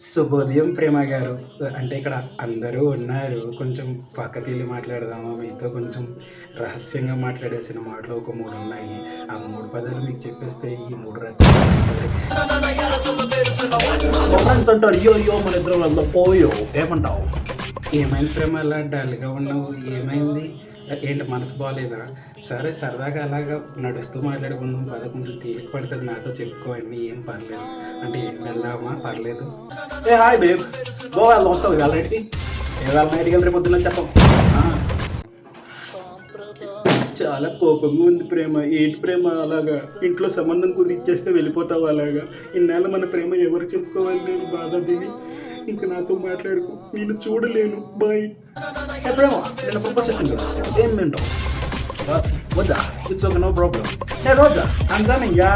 శుభోదయం ప్రేమ గారు. అంటే ఇక్కడ అందరూ ఉన్నారు. కొంచెం పక్కకెళ్ళి మాట్లాడదామా? మీతో కొంచెం రహస్యంగా మాట్లాడాల్సిన మాటలు ఒక 3 ఉన్నాయి. ఆ 3 పదాలు మీకు చెప్పేస్తే ఈ 3 రకాలు సరే. మా ఫ్రెండ్స్ అంటారు అయ్యో అయ్యో మన ఇద్దరం వెళ్దాం పోయో ఏమంటావు? ఏమైంది ప్రేమ అలా డల్‌గా ఉన్నావు? ఏమైంది? ఏంటి మనసు బాలేదా? సరే సరదాగా అలాగా నడుస్తూ మాట్లాడుకుందాం పద. కొంచెం తేలిక పడతది నాతో చెప్పుకో అన్నీ ఏం పర్లేదు. అంటే వెళ్దామా? పర్లేదు. ఏ హాయ్ బేబ్ గోవా వెళ్దాం వస్తావు ఇవాళ నైట్కి? ఇవాళ నైట్కి వెళ్ళి రేపు పొద్దున్న చెప్పం. ఆ! చాలా కోపంగా ఉంది ప్రేమ. ఏంటి ప్రేమ అలాగా? ఇంట్లో సంబంధం కుదిరిచ్చేస్తే వెళ్ళిపోతావు అలాగా? ఇన్నాళ్ళు మన ప్రేమ ఎవరికి చెప్పుకోవాలి నేను బాధ తిని? ఇంక నాతో మాట్లాడుకో. నేను చూడలేను. బాయ్. ఏ ప్రేమ నేను ప్రపోజ్ చేసింది కదా ఏం తింటావు? వద్దా? It's okay no problem. ఏ రోజా అందానింగా